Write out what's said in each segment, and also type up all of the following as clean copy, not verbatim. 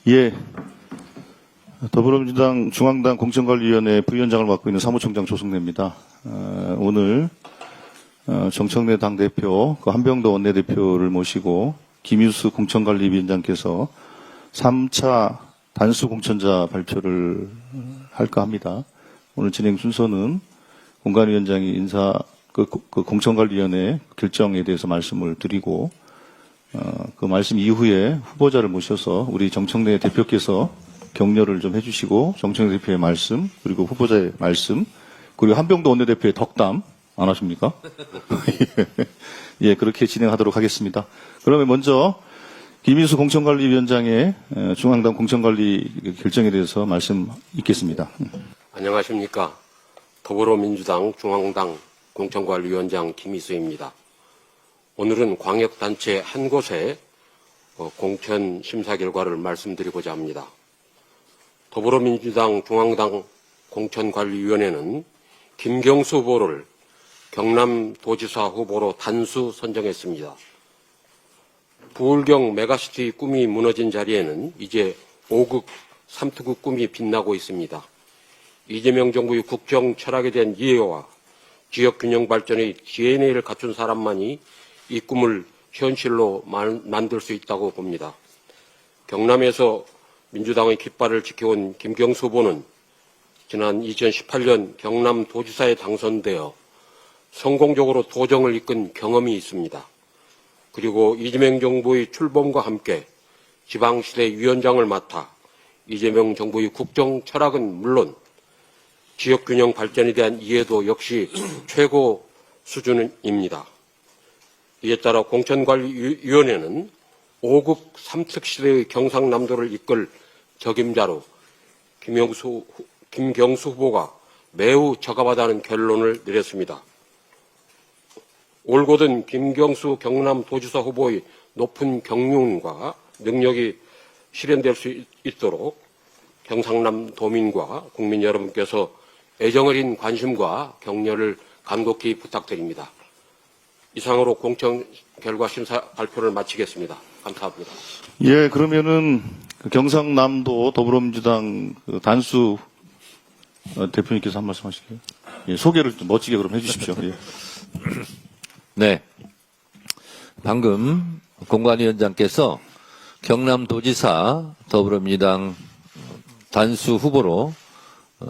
예. 더불어민주당 중앙당 공천관리위원회 부위원장을 맡고 있는 사무총장 조승래입니다. 오늘 정청래 당대표, 한병도 원내대표를 모시고 김유수 공천관리위원장께서 3차 단수 공천자 발표를 할까 합니다. 오늘 진행 순서는 공관위원장이 그 공천관리위원회 결정에 대해서 말씀을 드리고 그 말씀 이후에 후보자를 모셔서 우리 정청래 대표께서 격려를 좀 해주시고 정청래 대표의 말씀 그리고 후보자의 말씀 그리고 한병도 원내대표의 덕담 안 하십니까? 예, 그렇게 진행하도록 하겠습니다. 그러면 먼저 김인수 공천관리위원장의 중앙당 공천관리 결정에 대해서 말씀 있겠습니다. 안녕하십니까. 더불어민주당 중앙당 공천관리위원장 김인수입니다. 오늘은 광역단체 한 곳의 공천 심사 결과를 말씀드리고자 합니다. 더불어민주당 중앙당 공천관리위원회는 김경수 후보를 경남도지사 후보로 단수 선정했습니다. 부울경 메가시티 꿈이 무너진 자리에는 이제 5극 3투구 꿈이 빛나고 있습니다. 이재명 정부의 국정 철학에 대한 이해와 지역균형 발전의 DNA를 갖춘 사람만이 이 꿈을 현실로 만들 수 있다고 봅니다. 경남에서 민주당의 깃발을 지켜온 김경수 후보는 지난 2018년 경남도지사에 당선되어 성공적으로 도정을 이끈 경험이 있습니다. 그리고 이재명 정부의 출범과 함께 지방시대 위원장을 맡아 이재명 정부의 국정 철학은 물론 지역균형 발전에 대한 이해도 역시 최고 수준입니다. 이에 따라 공천관리위원회는 5급 3특 시대의 경상남도를 이끌 적임자로 김경수 후보가 매우 적합하다는 결론을 내렸습니다. 올곧은 김경수 경남도지사 후보의 높은 경륜과 능력이 실현될 수 있도록 경상남도민과 국민 여러분께서 애정어린 관심과 격려를 간곡히 부탁드립니다. 이상으로 공천 결과 심사 발표를 마치겠습니다. 감사합니다. 예, 그러면은 경상남도 더불어민주당 단수 대표님께서 한 말씀 하실게요. 예, 소개를 좀 멋지게 그럼 해주십시오. 예. 네. 방금 공관위원장께서 경남도지사 더불어민주당 단수 후보로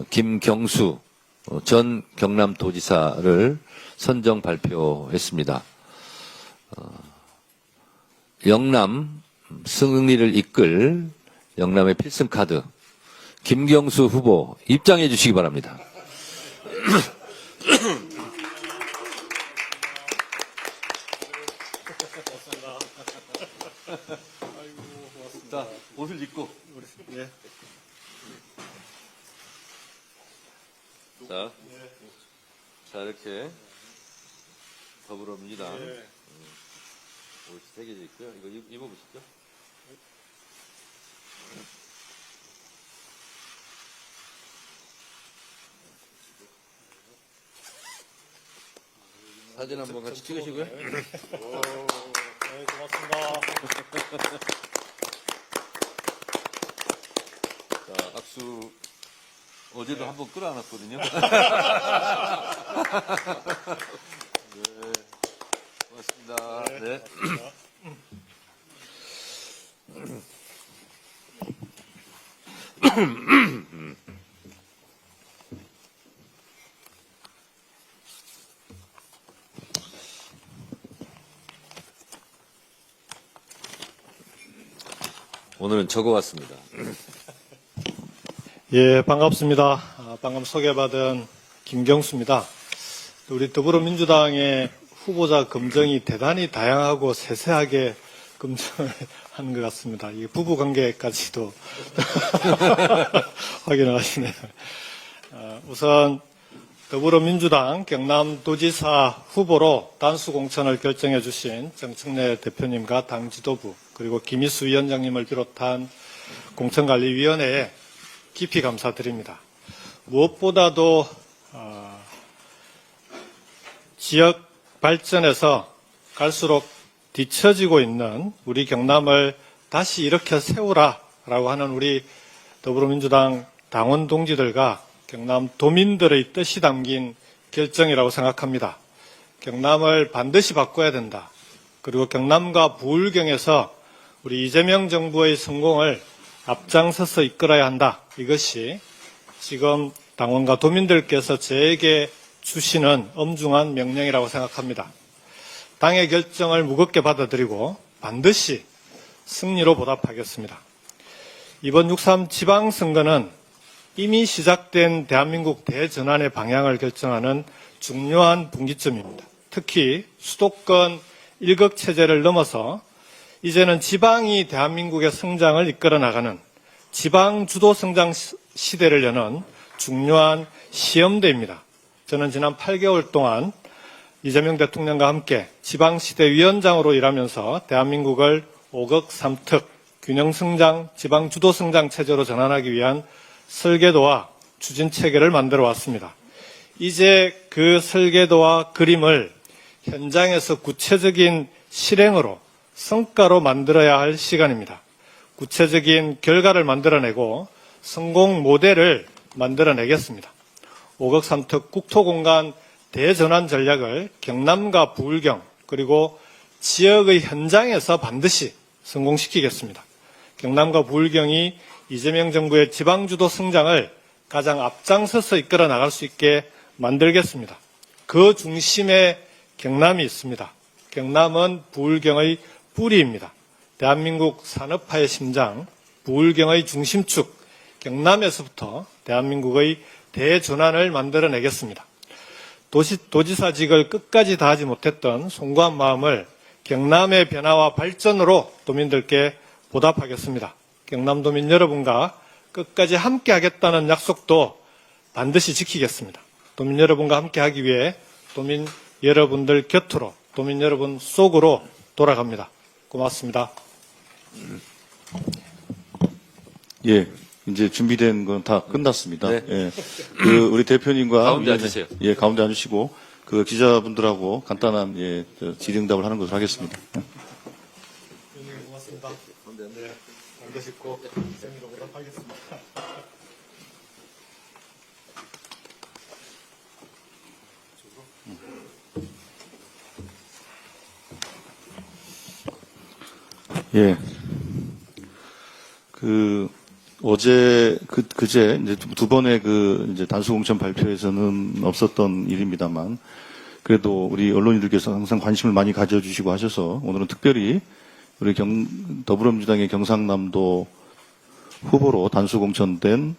김경수 전 경남도지사를 선정 발표했습니다. 영남 승리를 이끌 영남의 필승카드 김경수 후보 입장해 주시기 바랍니다. 자, 옷을 입고. 네. 자, 이렇게 더불어민주당 옷이 새겨져 있고요. 이거 입어보시죠. 사진 한번 같이 찍으시고요. 네, 고맙습니다. 자, 악수 어제도 한번 끌어안았거든요. 네, 고맙습니다. 네. 오늘은 적어왔습니다. 예, 반갑습니다. 방금 소개받은 김경수입니다. 우리 더불어민주당의 후보자 검증이 대단히 다양하고 세세하게 검증을 하는 것 같습니다. 이 부부관계까지도 확인을 하시네요. 우선 더불어민주당 경남도지사 후보로 단수 공천을 결정해 주신 정청래 대표님과 당 지도부 그리고 김인수 위원장님을 비롯한 공천관리위원회에 깊이 감사드립니다. 무엇보다도 지역 발전에서 갈수록 뒤처지고 있는 우리 경남을 다시 일으켜 세우라 하는 우리 더불어민주당 당원 동지들과 경남 도민들의 뜻이 담긴 결정이라고 생각합니다. 경남을 반드시 바꿔야 된다. 그리고 경남과 부울경에서 우리 이재명 정부의 성공을 앞장서서 이끌어야 한다. 이것이 지금 당원과 도민들께서 저에게 주시는 엄중한 명령이라고 생각합니다. 당의 결정을 무겁게 받아들이고 반드시 승리로 보답하겠습니다. 이번 6.3 지방선거는 이미 시작된 대한민국 대전환의 방향을 결정하는 중요한 분기점입니다. 특히 수도권 일극체제를 넘어서 이제는 지방이 대한민국의 성장을 이끌어 나가는 지방 주도 성장 시대를 여는 중요한 시험대입니다. 저는 지난 8개월 동안 이재명 대통령과 함께 지방시대위원장으로 일하면서 대한민국을 5극 3특 균형성장 지방 주도 성장 체제로 전환하기 위한 설계도와 추진체계를 만들어 왔습니다. 이제 그 설계도와 그림을 현장에서 구체적인 실행으로 성과로 만들어야 할 시간입니다. 구체적인 결과를 만들어내고 성공 모델을 만들어내겠습니다. 5극 3특 국토공간 대전환 전략을 경남과 부울경 그리고 지역의 현장에서 반드시 성공시키겠습니다. 경남과 부울경이 이재명 정부의 지방주도 성장을 가장 앞장서서 이끌어 나갈 수 있게 만들겠습니다. 그 중심에 경남이 있습니다. 경남은 부울경의 뿌리입니다. 대한민국 산업화의 심장, 부울경의 중심축, 경남에서부터 대한민국의 대전환을 만들어내겠습니다. 도지사직을 끝까지 다하지 못했던 송구한 마음을 경남의 변화와 발전으로 도민들께 보답하겠습니다. 경남도민 여러분과 끝까지 함께 하겠다는 약속도 반드시 지키겠습니다. 도민 여러분과 함께 하기 위해 도민 여러분들 곁으로, 도민 여러분 속으로 돌아갑니다. 고맙습니다. 예, 이제 준비된 건 다 끝났습니다. 네. 예, 우리 대표님과 가운데 위원회- 앉으세요. 예, 가운데 앉으시고 그 기자분들하고 간단한 질의응답을 하는 것으로 하겠습니다. 고맙습니다. 반드시 꼭 승리로 보답하겠습니다. 예. 어제, 그제, 이제 두 번의 이제 단수공천 발표에서는 없었던 일입니다만, 그래도 우리 언론인들께서 항상 관심을 많이 가져주시고 하셔서 오늘은 특별히 우리 더불어민주당의 경상남도 후보로 단수공천된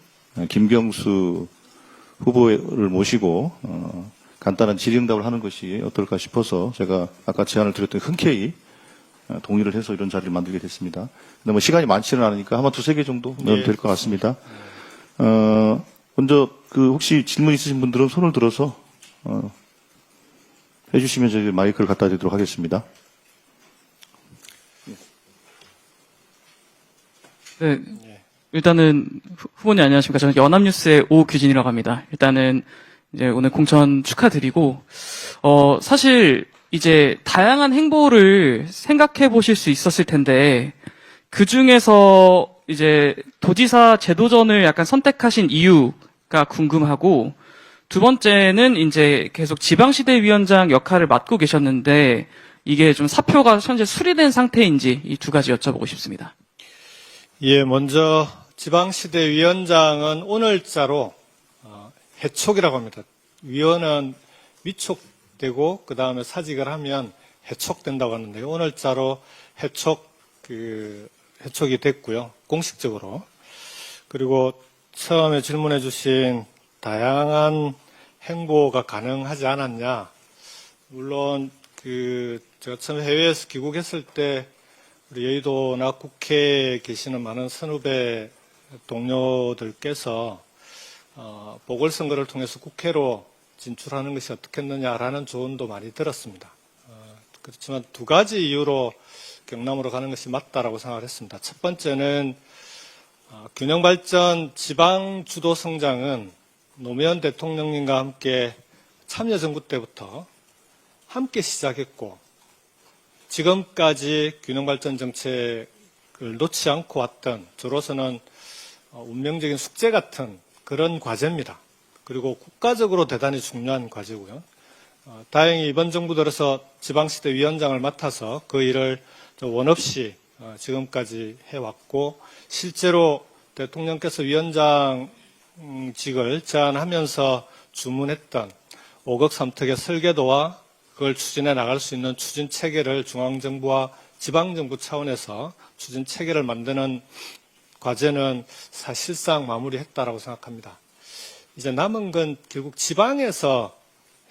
김경수 후보를 모시고, 간단한 질의응답을 하는 것이 어떨까 싶어서 제가 아까 제안을 드렸더니 흔쾌히 동의를 해서 이런 자리를 만들게 됐습니다. 근데 뭐 시간이 많지는 않으니까 아마 두세 개 정도면 될 것 같습니다. 먼저 혹시 질문 있으신 분들은 손을 들어서 해주시면 저희 마이크를 갖다 드리도록 하겠습니다. 네. 일단은 후보님 안녕하십니까. 저는 연합뉴스의 오규진이라고 합니다. 일단은 이제 오늘 공천 축하드리고 사실 이제 다양한 행보를 생각해 보실 수 있었을 텐데 그 중에서 이제 도지사 제도전을 약간 선택하신 이유가 궁금하고 두 번째는 이제 계속 지방시대위원장 역할을 맡고 계셨는데 이게 좀 사표가 현재 수리된 상태인지 이 두 가지 여쭤보고 싶습니다. 예, 먼저 지방시대위원장은 오늘자로 해촉이라고 합니다. 위원은 위촉되고 그 다음에 사직을 하면 해촉된다고 하는데 오늘자로 해촉이 됐고요. 공식적으로. 그리고 처음에 질문해 주신 다양한 행보가 가능하지 않았냐. 물론 제가 처음 해외에서 귀국했을 때 우리 여의도나 국회에 계시는 많은 선후배 동료들께서 보궐선거를 통해서 국회로 진출하는 것이 어떻겠느냐라는 조언도 많이 들었습니다. 그렇지만 두 가지 이유로 경남으로 가는 것이 맞다라고 생각을 했습니다. 첫 번째는 균형발전 지방 주도 성장은 노무현 대통령님과 함께 참여정부 때부터 함께 시작했고 지금까지 균형발전 정책을 놓지 않고 왔던 저로서는 운명적인 숙제 같은 그런 과제입니다. 그리고 국가적으로 대단히 중요한 과제고요. 다행히 이번 정부 들어서 지방시대 위원장을 맡아서 그 일을 원 없이 지금까지 해왔고 실제로 대통령께서 위원장직을 제안하면서 주문했던 5억 3특의 설계도와 그걸 추진해 나갈 수 있는 추진 체계를 중앙정부와 지방정부 차원에서 추진 체계를 만드는 과제는 사실상 마무리했다라고 생각합니다. 이제 남은 건 결국 지방에서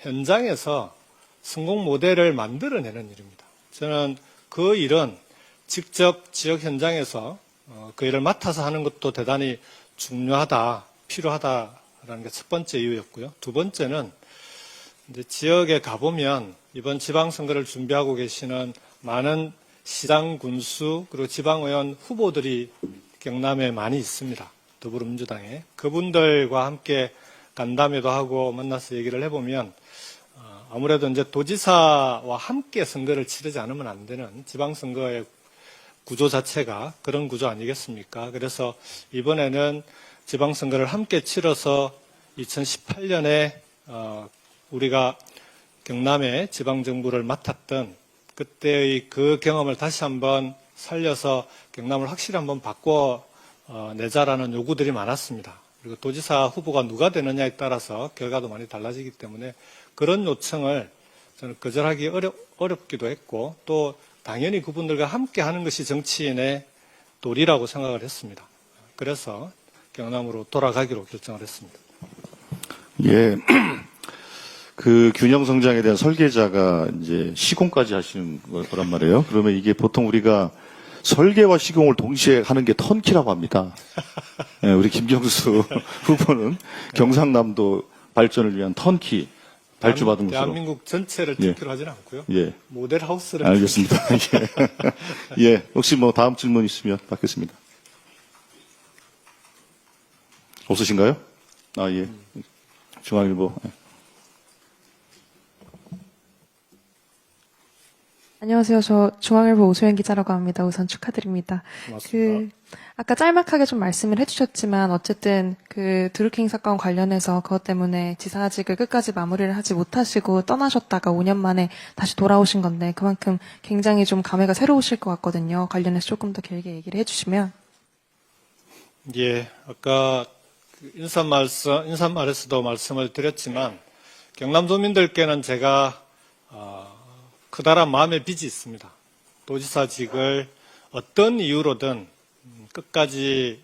현장에서 성공 모델을 만들어내는 일입니다. 저는 그 일은 직접 지역 현장에서 그 일을 맡아서 하는 것도 대단히 중요하다, 필요하다라는 게 첫 번째 이유였고요. 두 번째는 이제 지역에 가보면 이번 지방선거를 준비하고 계시는 많은 시장 군수 그리고 지방의원 후보들이 경남에 많이 있습니다. 더불어민주당에. 그분들과 함께 간담회도 하고 만나서 얘기를 해보면 아무래도 이제 도지사와 함께 선거를 치르지 않으면 안 되는 지방선거의 구조 자체가 그런 구조 아니겠습니까? 그래서 이번에는 지방선거를 함께 치러서 2018년에 우리가 경남의 지방정부를 맡았던 그때의 그 경험을 다시 한번 살려서 경남을 확실히 한번 바꿔내자라는 요구들이 많았습니다. 그리고 도지사 후보가 누가 되느냐에 따라서 결과도 많이 달라지기 때문에 그런 요청을 저는 거절하기 어렵기도 했고 또 당연히 그분들과 함께 하는 것이 정치인의 도리라고 생각을 했습니다. 그래서 경남으로 돌아가기로 결정을 했습니다. 예. 그 균형 성장에 대한 설계자가 이제 시공까지 하시는 거란 말이에요. 그러면 이게 보통 우리가 설계와 시공을 동시에 하는 게 턴키라고 합니다. 예, 우리 김경수 후보는 경상남도 발전을 위한 턴키 발주받은 것으로. 대한민국 전체를 턴키로 하지는 않고요. 예. 모델 하우스를. 알겠습니다. 예. 예. 혹시 뭐 다음 질문 있으면 받겠습니다. 없으신가요? 아, 예. 중앙일보. 예. 안녕하세요. 저 중앙일보 오소연 기자라고 합니다. 우선 축하드립니다. 고맙습니다. 아까 짤막하게 좀 말씀을 해주셨지만 어쨌든 그 드루킹 사건 관련해서 그것 때문에 지사직을 끝까지 마무리를 하지 못하시고 떠나셨다가 5년 만에 다시 돌아오신 건데 그만큼 굉장히 좀 감회가 새로우실 것 같거든요. 관련해서 조금 더 길게 얘기를 해주시면. 예, 아까 그 인사말에서도 말씀을 드렸지만 경남도민들께는 제가 커다란 마음의 빚이 있습니다. 도지사직을 어떤 이유로든 끝까지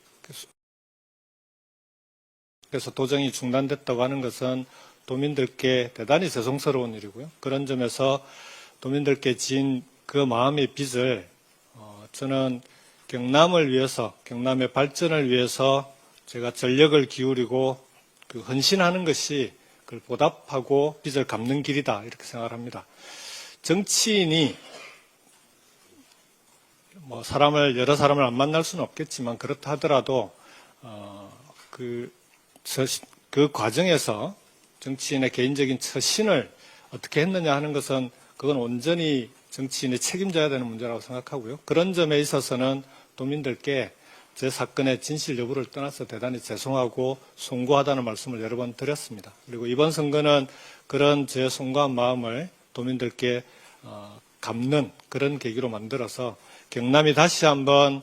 그래서 도정이 중단됐다고 하는 것은 도민들께 대단히 죄송스러운 일이고요. 그런 점에서 도민들께 지은 그 마음의 빚을 저는 경남을 위해서, 경남의 발전을 위해서 제가 전력을 기울이고 그 헌신하는 것이 그걸 보답하고 빚을 갚는 길이다 이렇게 생각합니다. 정치인이 뭐 여러 사람을 안 만날 수는 없겠지만 그렇다 하더라도 그 과정에서 정치인의 개인적인 처신을 어떻게 했느냐 하는 것은 그건 온전히 정치인이 책임져야 되는 문제라고 생각하고요. 그런 점에 있어서는 도민들께 제 사건의 진실 여부를 떠나서 대단히 죄송하고 송구하다는 말씀을 여러 번 드렸습니다. 그리고 이번 선거는 그런 제 송구한 마음을 도민들께 갚는 그런 계기로 만들어서 경남이 다시 한번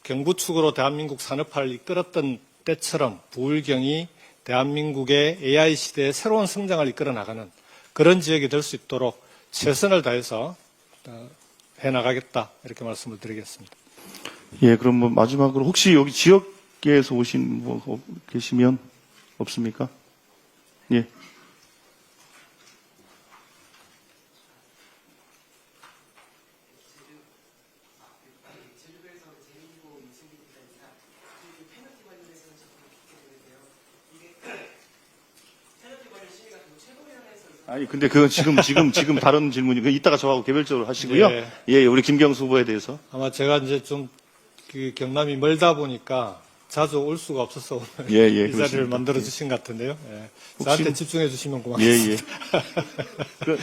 경부축으로 대한민국 산업화를 이끌었던 때처럼 부울경이 대한민국의 AI 시대의 새로운 성장을 이끌어 나가는 그런 지역이 될 수 있도록 최선을 다해서 해나가겠다 이렇게 말씀을 드리겠습니다. 예, 그럼 뭐 마지막으로 혹시 여기 지역계에서 오신 분 계시면 없습니까? 예. 아니, 근데 그건 지금 다른 질문이, 그 이따가 저하고 개별적으로 하시고요. 예. 예, 우리 김경수 후보에 대해서. 아마 제가 이제 좀 그 경남이 멀다 보니까 자주 올 수가 없어서 오늘 예, 이 자리를 그렇습니다. 만들어 주신 것 같은데요. 예. 혹시 저한테 뭐- 집중해 주시면 예, 고맙겠습니다. 예. 그,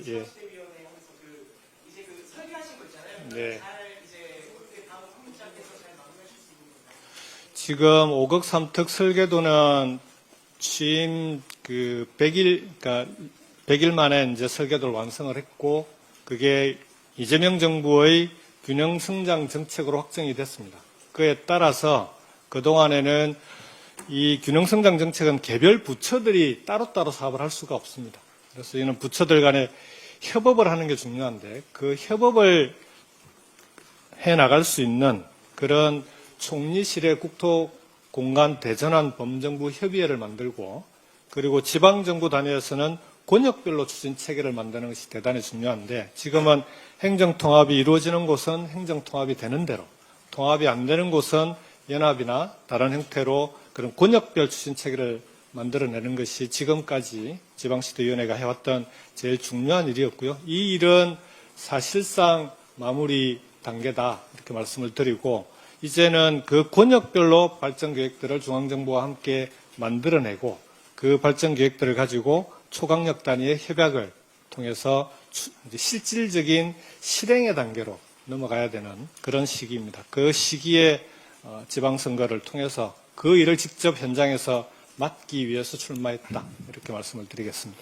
예. 네. 지금 5급 3특 설계도는 취임 100일 만에 이제 설계도를 완성을 했고, 그게 이재명 정부의 균형 성장 정책으로 확정이 됐습니다. 그에 따라서 그동안에는 이 균형 성장 정책은 개별 부처들이 따로따로 사업을 할 수가 없습니다. 그래서 이는 부처들 간에 협업을 하는 게 중요한데, 그 협업을 해 나갈 수 있는 그런 총리실의 국토공간 대전환 범정부 협의회를 만들고, 그리고 지방정부 단위에서는 권역별로 추진 체계를 만드는 것이 대단히 중요한데, 지금은 행정통합이 이루어지는 곳은 행정통합이 되는 대로, 통합이 안 되는 곳은 연합이나 다른 형태로 그런 권역별 추진 체계를 만들어내는 것이 지금까지 지방시도위원회가 해왔던 제일 중요한 일이었고요. 이 일은 사실상 마무리 단계다, 이렇게 말씀을 드리고, 이제는 그 권역별로 발전 계획들을 중앙정부와 함께 만들어내고, 그 발전 계획들을 가지고 초강력 단위의 협약을 통해서 실질적인 실행의 단계로 넘어가야 되는 그런 시기입니다. 그 시기에 지방선거를 통해서 그 일을 직접 현장에서 맡기 위해서 출마했다, 이렇게 말씀을 드리겠습니다.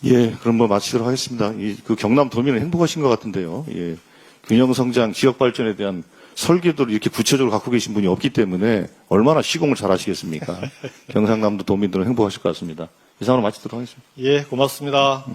예, 그럼 뭐 마치도록 하겠습니다. 그 경남도민은 행복하신 것 같은데요. 예, 균형성장, 지역발전에 대한 설계도를 이렇게 구체적으로 갖고 계신 분이 없기 때문에 얼마나 시공을 잘 하시겠습니까? 경상남도 도민들은 행복하실 것 같습니다. 이상으로 마치도록 하겠습니다. 예, 고맙습니다.